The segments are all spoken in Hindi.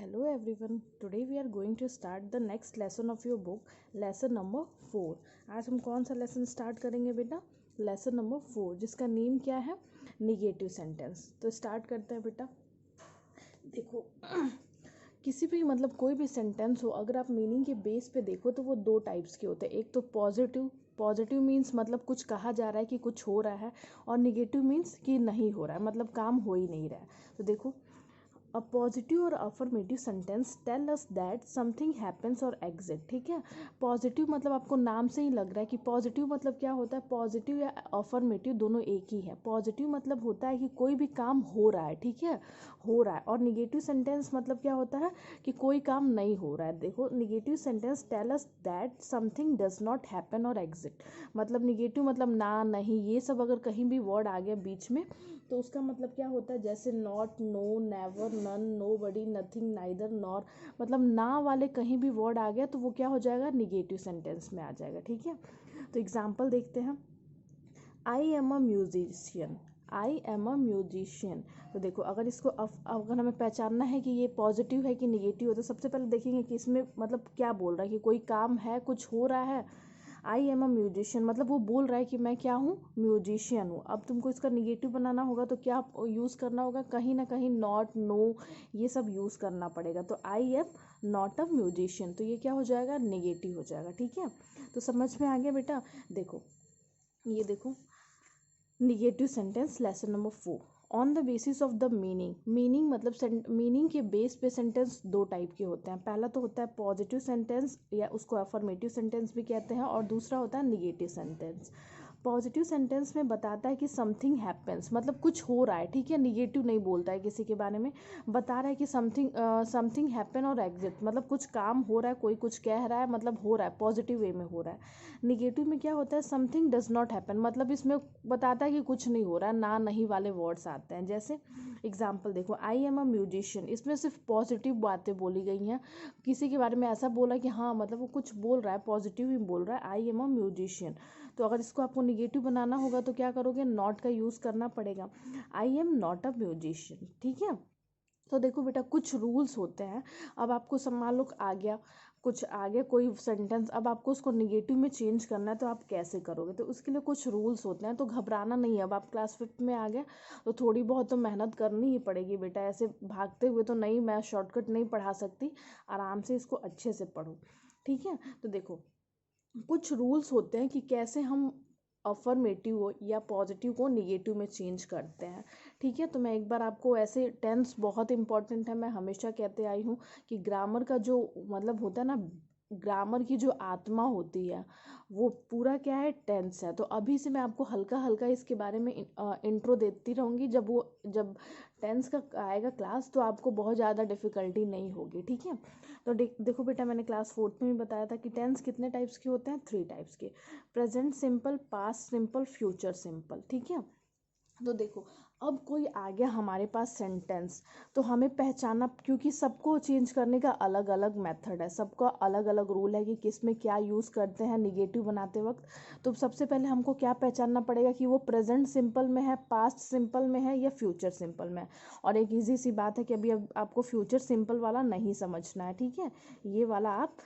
Hello everyone. Today we are going to start the next lesson of your book, lesson number 4. आज हम कौन सा लेसन स्टार्ट करेंगे बेटा? लेसन नंबर 4 जिसका नेम क्या है? Negative sentence. तो स्टार्ट करते हैं बेटा. देखो किसी भी मतलब कोई भी सेंटेंस हो, अगर आप मीनिंग के बेस पे देखो तो वो दो टाइप्स के होते हैं. एक तो पॉजिटिव मीन्स मतलब कुछ कहा जा रहा है कि कुछ हो रहा है, और निगेटिव मीन्स कि नहीं हो रहा है, मतलब काम हो ही नहीं रहा है. तो देखो, अ पॉजिटिव और affirmative sentence tell us that something happens और एग्जिट. ठीक है, पॉजिटिव मतलब आपको नाम से ही लग रहा है कि पॉजिटिव मतलब क्या होता है. पॉजिटिव या अफर्मेटिव दोनों एक ही है. पॉजिटिव मतलब होता है कि कोई भी काम हो रहा है, ठीक है, हो रहा है. और निगेटिव सेंटेंस मतलब क्या होता है कि कोई काम नहीं हो रहा है. देखो, negative sentence tell us that something does not happen और एग्जिट. मतलब निगेटिव मतलब ना, नहीं, ये सब अगर कहीं भी वर्ड आ गया बीच में तो उसका मतलब क्या होता है. जैसे not, no, never, none, nobody, nothing, neither, nor, मतलब ना वाले कहीं भी वर्ड आ गया तो वो क्या हो जाएगा, निगेटिव सेंटेंस में आ जाएगा. ठीक है, तो एग्जाम्पल देखते हैं. I am a musician. I am a musician. तो देखो, अगर इसको अगर हमें पहचानना है कि ये पॉजिटिव है कि निगेटिव है, तो सबसे पहले देखेंगे कि इसमें मतलब क्या बोल रहा है, कि कोई काम है, कुछ हो रहा है. आई एम अ म्यूजिशियन मतलब वो बोल रहा है कि मैं क्या हूँ, म्यूजिशियन हूँ. अब तुमको इसका निगेटिव बनाना होगा तो क्या यूज़ करना होगा, कहीं ना कहीं नॉट, नो, ये सब यूज़ करना पड़ेगा. तो I am not a musician, तो ये क्या हो जाएगा, निगेटिव हो जाएगा. ठीक है, तो समझ में आ गया बेटा. देखो, ये देखो, negative sentence lesson number 4. On the basis of the meaning मतलब मीनिंग के बेस पे सेंटेंस दो टाइप के होते हैं. पहला तो होता है पॉजिटिव सेंटेंस, या उसको अफर्मेटिव सेंटेंस भी कहते हैं, और दूसरा होता है निगेटिव सेंटेंस. पॉजिटिव सेंटेंस में बताता है कि समथिंग हैपेंस, मतलब कुछ हो रहा है. ठीक है, निगेटिव नहीं बोलता है किसी के बारे में, बता रहा है कि समथिंग हैपन और एग्जिट, मतलब कुछ काम हो रहा है, कोई कुछ कह रहा है, मतलब हो रहा है, पॉजिटिव वे में हो रहा है. निगेटिव में क्या होता है, समथिंग डज नॉट हैपन, मतलब इसमें बताता है कि कुछ नहीं हो रहा है, ना नहीं वाले वर्ड्स आते हैं. जैसे एग्जाम्पल देखो, आई एम अ म्यूजिशियन, इसमें सिर्फ पॉजिटिव बातें बोली गई हैं. किसी के बारे में ऐसा बोला कि हाँ मतलब वो कुछ बोल रहा है, पॉजिटिव ही बोल रहा है, आई एम अ म्यूजिशियन. तो अगर इसको आपको निगेटिव बनाना होगा तो क्या करोगे, नॉट का यूज़ करना पड़ेगा. I am not a musician. ठीक है, तो देखो बेटा, कुछ रूल्स होते हैं. अब आपको मान लो आ गया, कुछ आ गया कोई सेंटेंस, अब आपको उसको निगेटिव में चेंज करना है तो आप कैसे करोगे. तो उसके लिए कुछ रूल्स होते हैं, तो घबराना नहीं है. अब आप क्लास 5 में आ गए तो थोड़ी बहुत तो मेहनत करनी ही पड़ेगी बेटा. ऐसे भागते हुए तो नहीं, मैं शॉर्टकट नहीं पढ़ा सकती. आराम से इसको अच्छे से पढ़ो. ठीक है, तो देखो, कुछ रूल्स होते हैं कि कैसे हम अफर्मेटिव हो या पॉजिटिव को निगेटिव में चेंज करते हैं. ठीक है, तो मैं एक बार आपको ऐसे, टेंस बहुत इंपॉर्टेंट है. मैं हमेशा कहते आई हूँ कि ग्रामर का जो मतलब होता है ना, ग्रामर की जो आत्मा होती है वो पूरा क्या है, टेंस है. तो अभी से मैं आपको हल्का हल्का इसके बारे में इंट्रो देती रहूँगी. जब टेंस का आएगा क्लास तो आपको बहुत ज़्यादा डिफ़िकल्टी नहीं होगी. ठीक है, तो देखो बेटा, मैंने क्लास 4 में भी बताया था कि टेंस कितने टाइप्स के होते हैं, 3 टाइप्स के. Present simple, past simple, future simple. ठीक है, तो देखो, अब कोई आ गया हमारे पास सेंटेंस, तो हमें पहचाना, क्योंकि सबको चेंज करने का अलग अलग मेथड है, सबका अलग अलग रूल है कि किस में क्या यूज़ करते हैं निगेटिव बनाते वक्त. तो सबसे पहले हमको क्या पहचानना पड़ेगा कि वो प्रेजेंट सिंपल में है, पास्ट सिंपल में है, या फ्यूचर सिंपल में है. और एक ईजी सी बात है कि अभी अब आपको फ्यूचर सिंपल वाला नहीं समझना है. ठीक है, ये वाला आप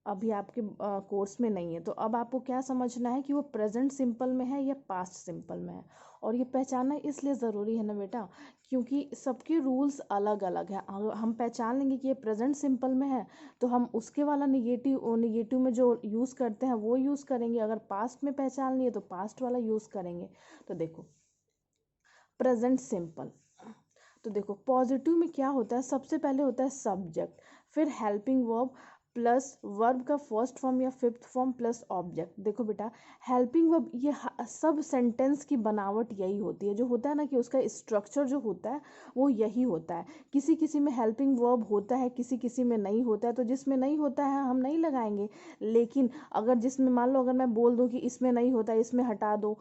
अभी आपके कोर्स में नहीं है. तो अब आपको क्या समझना है कि वो प्रेजेंट सिंपल में है या पास्ट सिंपल में है. और ये पहचानना इसलिए ज़रूरी है ना बेटा, क्योंकि सबके रूल्स अलग अलग हैं. अगर हम पहचान लेंगे कि ये प्रेजेंट सिंपल में है तो हम उसके वाला निगेटिव में जो यूज़ करते हैं वो यूज़ करेंगे. अगर पास्ट में पहचान लिए तो पास्ट वाला यूज़ करेंगे. तो देखो, प्रेजेंट सिंपल, तो देखो पॉजिटिव में क्या होता है, सबसे पहले होता है सब्जेक्ट, फिर हेल्पिंग वर्ब प्लस वर्ब का फर्स्ट फॉर्म या फिफ्थ फॉर्म प्लस ऑब्जेक्ट. देखो बेटा, हेल्पिंग वर्ब, ये सब सेंटेंस की बनावट यही होती है. जो होता है ना कि उसका स्ट्रक्चर जो होता है वो यही होता है. किसी किसी में हेल्पिंग वर्ब होता है, किसी किसी में नहीं होता है. तो जिसमें नहीं होता है हम नहीं लगाएंगे, लेकिन अगर जिसमें मान लो अगर मैं बोल दूं कि इसमें नहीं होता है, इसमें हटा दो,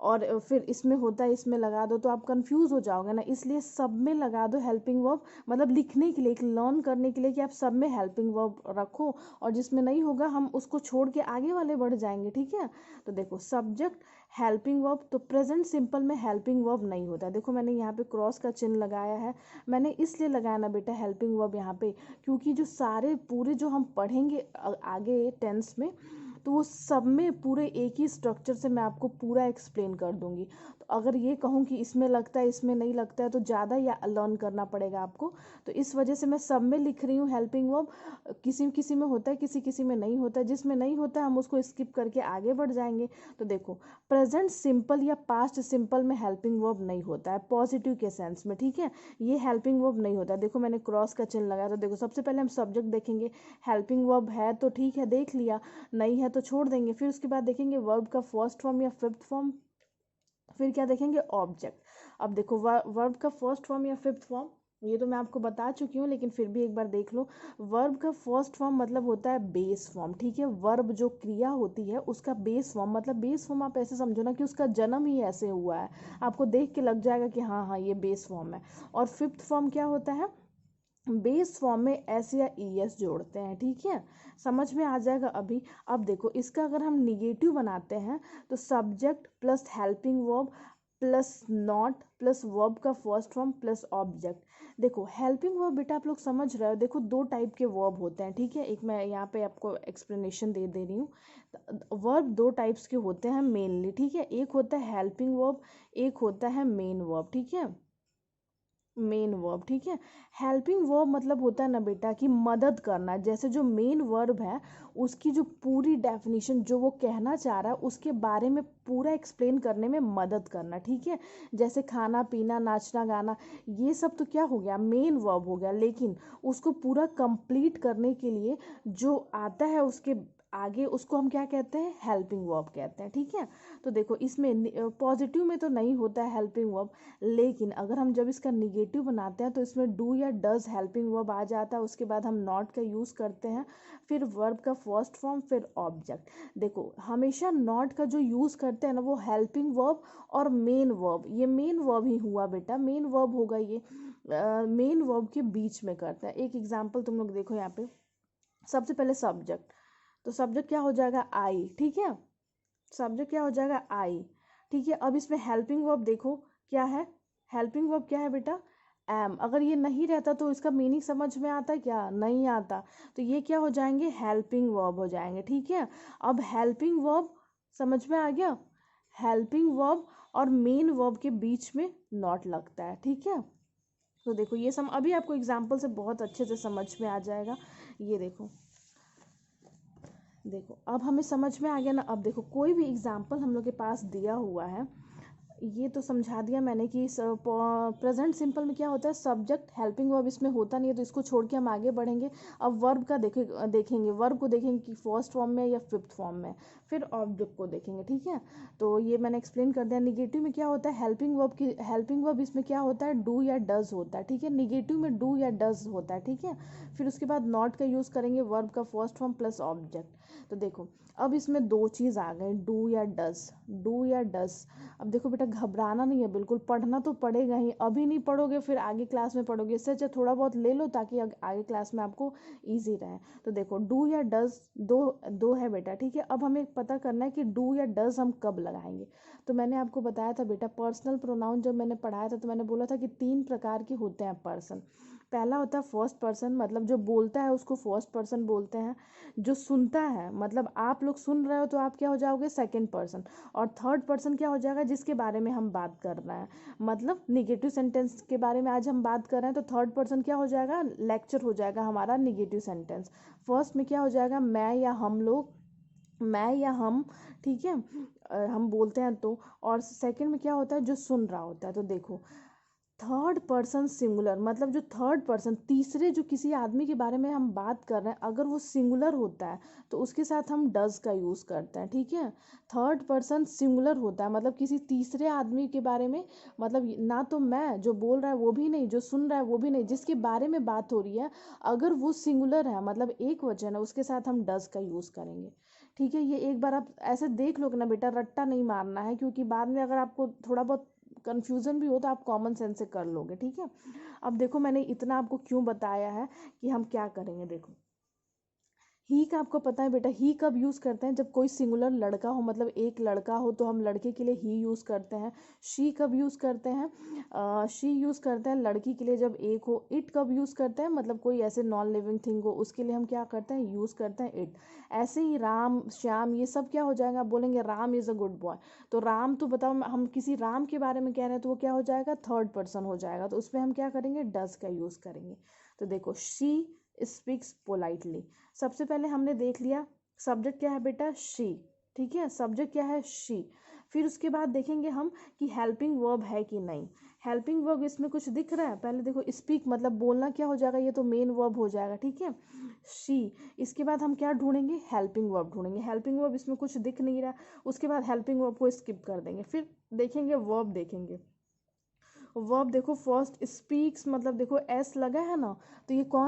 और फिर इसमें होता है इसमें लगा दो तो आप कंफ्यूज हो जाओगे ना, इसलिए सब में लगा दो हेल्पिंग वर्ब, मतलब लिखने के लिए, लर्न करने के लिए कि आप सब में हेल्पिंग वर्ब रखो, और जिसमें नहीं होगा हम उसको छोड़ के आगे वाले बढ़ जाएंगे, ठीक है। तो देखो सब्जेक्ट हेल्पिंग वर्ब, तो प्रेजेंट सिंपल में हेल्पिंग वर्ब नहीं होता। देखो मैंने यहाँ पे क्रॉस का चिन्ह लगाया है, मैंने इसलिए लगाया ना बेटा हेल्पिंग वर्ब यहाँ पे, क्योंकि जो सारे पूरे जो हम पढ़ेंगे आगे टेंस में, तो वो सब में पूरे एक ही स्ट्रक्चर से मैं आपको पूरा एक्सप्लेन कर दूंगी। तो अगर ये कहूँ कि इसमें लगता है इसमें नहीं लगता है तो ज़्यादा या लर्न करना पड़ेगा आपको। तो इस वजह से मैं सब में लिख रही हूँ हेल्पिंग वर्ब, किसी किसी में होता है किसी किसी में नहीं होता है, जिसमें नहीं होता है हम उसको स्किप करके आगे बढ़ जाएंगे। तो देखो प्रेजेंट सिंपल या पास्ट सिंपल में हेल्पिंग वर्ब नहीं होता है पॉजिटिव के सेंस में, ठीक है, ये हेल्पिंग वर्ब नहीं होता है। देखो मैंने क्रॉस का चिन्ह लगाया, तो देखो सबसे पहले हम सब्जेक्ट देखेंगे, हेल्पिंग वर्ब है तो ठीक है देख लिया, नहीं है तो छोड़ देंगे। फिर उसके बाद देखेंगे वर्ब का फर्स्ट फॉर्म या फिफ्थ फॉर्म, फिर क्या देखेंगे ऑब्जेक्ट। अब देखो वर्ब का फर्स्ट फॉर्म या फिफ्थ फॉर्म ये तो मैं आपको बता चुकी हूँ, लेकिन फिर भी एक बार देख लो। वर्ब का फर्स्ट फॉर्म मतलब होता है बेस फॉर्म, ठीक है, वर्ब जो क्रिया होती है उसका बेस फॉर्म, मतलब बेस फॉर्म आप ऐसे समझो ना कि उसका जन्म ही ऐसे हुआ है, आपको देख के लग जाएगा कि हाँ हाँ ये बेस फॉर्म है। और फिफ्थ फॉर्म क्या होता है, बेस फॉर्म में एस या ई एस जोड़ते हैं, ठीक है, समझ में आ जाएगा अभी। अब देखो इसका अगर हम निगेटिव बनाते हैं तो subject plus helping verb plus not plus verb का फर्स्ट फॉर्म प्लस ऑब्जेक्ट। देखो हेल्पिंग वर्ब बेटा आप लोग समझ रहे हो, देखो दो टाइप के वर्ब होते हैं, ठीक है, एक मैं यहाँ पे आपको एक्सप्लेनेशन दे रही हूँ। वर्ब दो टाइप्स के होते हैं मेनली, ठीक है, एक होता है हेल्पिंग वर्ब, एक होता है मेन वर्ब, ठीक है, मेन वर्ब, ठीक है। हेल्पिंग वर्ब मतलब होता है ना बेटा कि मदद करना, जैसे जो मेन वर्ब है उसकी जो पूरी डेफिनेशन जो वो कहना चाह रहा है उसके बारे में पूरा एक्सप्लेन करने में मदद करना, ठीक है, जैसे खाना पीना नाचना गाना, ये सब तो क्या हो गया मेन वर्ब हो गया, लेकिन उसको पूरा कंप्लीट करने के लिए जो आता है उसके आगे उसको हम क्या कहते हैं, हेल्पिंग वर्ब कहते हैं, ठीक है। तो देखो इसमें पॉजिटिव में तो नहीं होता है हेल्पिंग वर्ब, लेकिन अगर हम जब इसका निगेटिव बनाते हैं तो इसमें डू या डज हेल्पिंग वर्ब आ जाता है, उसके बाद हम नॉट का यूज़ करते हैं, फिर वर्ब का फर्स्ट फॉर्म फिर ऑब्जेक्ट। देखो हमेशा नॉट का जो यूज़ करते हैं ना वो हेल्पिंग वर्ब और मेन वर्ब, ये मेन वर्ब ही हुआ बेटा, मेन वर्ब होगा ये, मेन वर्ब के बीच में करता है। एक एग्जाम्पल तुम लोग देखो यहाँ पे, सबसे पहले सब्जेक्ट, तो सब्जेक्ट क्या हो जाएगा आई, ठीक है, सब्जेक्ट क्या हो जाएगा आई, ठीक है। अब इसमें हेल्पिंग वर्ब देखो क्या है, हेल्पिंग वर्ब क्या है बेटा, एम। अगर ये नहीं रहता तो इसका मीनिंग समझ में आता क्या, नहीं आता, तो ये क्या हो जाएंगे, हेल्पिंग वर्ब हो जाएंगे, ठीक है। अब हेल्पिंग वर्ब समझ में आ गया, हेल्पिंग वर्ब और मेन वर्ब के बीच में नॉट लगता है, ठीक है। तो देखो ये सम अभी आपको एग्जाम्पल से बहुत अच्छे से समझ में आ जाएगा। ये देखो, देखो अब हमें समझ में आ गया ना। अब देखो कोई भी एग्जाम्पल हम लोग के पास दिया हुआ है, ये तो समझा दिया मैंने कि प्रेजेंट सिंपल में क्या होता है, सब्जेक्ट हेल्पिंग वर्ब इसमें होता नहीं है तो इसको छोड़ के हम आगे बढ़ेंगे। अब वर्ब का देखेंगे, वर्ब को देखेंगे कि फर्स्ट फॉर्म में या फिफ्थ फॉर्म में, फिर ऑब्जेक्ट को देखेंगे, ठीक है। तो ये मैंने एक्सप्लेन कर दिया। निगेटिव में क्या होता है, हेल्पिंग वर्ब की हेल्पिंग वर्ब इसमें क्या होता है, डू या डज होता है, ठीक है, निगेटिव में डू या डज होता है, ठीक है। फिर उसके बाद नॉट का यूज़ करेंगे, वर्ब का फर्स्ट फॉर्म प्लस ऑब्जेक्ट। तो देखो अब इसमें दो चीज़ आ गई, डू या डज, डू या डज। अब देखो बेटा घबराना नहीं है बिल्कुल, पढ़ना तो पड़ेगा ही, अभी नहीं पढ़ोगे फिर आगे क्लास में पढ़ोगे, इससे अच्छा थोड़ा बहुत ले लो ताकि आगे क्लास में आपको इजी रहे। तो देखो डू या डज दो दो है बेटा, ठीक है। अब हमें पता करना है कि डू या डज हम कब लगाएंगे। तो मैंने आपको बताया था बेटा पर्सनल प्रोनाउन जब मैंने पढ़ाया था तो मैंने बोला था कि 3 प्रकार के होते हैं पर्सन। पहला होता है फर्स्ट पर्सन, मतलब जो बोलता है उसको फर्स्ट पर्सन बोलते हैं, जो सुनता है मतलब आप लोग सुन रहे हो तो आप क्या हो जाओगे, सेकंड पर्सन, और थर्ड पर्सन क्या हो जाएगा, जिसके बारे में हम बात कर रहे हैं, मतलब निगेटिव सेंटेंस के बारे में आज हम बात कर रहे हैं, तो थर्ड पर्सन क्या हो जाएगा, लेक्चर हो जाएगा हमारा निगेटिव सेंटेंस। फर्स्ट में क्या हो जाएगा, मैं या हम लोग, मैं या हम, ठीक है, हम बोलते हैं तो। और सेकंड में क्या होता है, जो सुन रहा होता है। तो देखो थर्ड पर्सन सिंगुलर, मतलब जो थर्ड पर्सन तीसरे जो किसी आदमी के बारे में हम बात कर रहे हैं अगर वो सिंगुलर होता है तो उसके साथ हम डज का यूज़ करते हैं, ठीक है। थर्ड पर्सन सिंगुलर होता है मतलब किसी तीसरे आदमी के बारे में, मतलब ना तो मैं जो बोल रहा है वो भी नहीं, जो सुन रहा है वो भी नहीं, जिसके बारे में बात हो रही है अगर वो सिंगुलर है मतलब एक वचन है उसके साथ हम डज का यूज़ करेंगे, ठीक है, ये एक बार आप ऐसे देख लोगे ना बेटा, रट्टा नहीं मारना है, क्योंकि बाद में अगर आपको थोड़ा बहुत कन्फ्यूज़न भी हो तो आप कॉमन सेंस से कर लोगे। ठीक है, अब देखो मैंने इतना आपको क्यों बताया है कि हम क्या करेंगे। देखो ही का आपको पता है बेटा, ही कब यूज़ करते हैं, जब कोई सिंगुलर लड़का हो, मतलब एक लड़का हो तो हम लड़के के लिए ही यूज़ करते हैं। शी कब यूज़ करते हैं, शी यूज़ करते हैं लड़की के लिए जब एक हो। इट कब यूज़ करते हैं, मतलब कोई ऐसे नॉन लिविंग थिंग हो उसके लिए हम क्या करते हैं, यूज़ करते हैं इट। ऐसे ही राम श्याम ये सब क्या हो जाएगा, आप बोलेंगे Ram is a good boy, तो राम तो बताओ हम किसी राम के बारे में कह रहे हैं तो वो क्या हो जाएगा, थर्ड पर्सन हो जाएगा, तो उसमें हम क्या करेंगे, डज का यूज़ करेंगे। तो देखो शी स्पीक्स पोलाइटली, सबसे पहले हमने देख लिया सब्जेक्ट क्या है बेटा, शी। ठीक है, सब्जेक्ट क्या है, शी। फिर उसके बाद देखेंगे हम कि हेल्पिंग वर्ब है कि नहीं। हेल्पिंग वर्ब इसमें कुछ दिख रहा है, पहले देखो स्पीक मतलब बोलना क्या हो जाएगा, ये तो मेन वर्ब हो जाएगा। ठीक है, शी। इसके बाद हम क्या ढूंढेंगे, हेल्पिंग वर्ब ढूंढेंगे। हेल्पिंग वर्ब इसमें कुछ दिख नहीं रहा, उसके बाद हेल्पिंग वर्ब को स्किप कर देंगे। फिर देखेंगे वर्ब, देखेंगे वर्ब। देखो फर्स्ट स्पीक्स मतलब देखो एस लगा है ना, तो ये कौन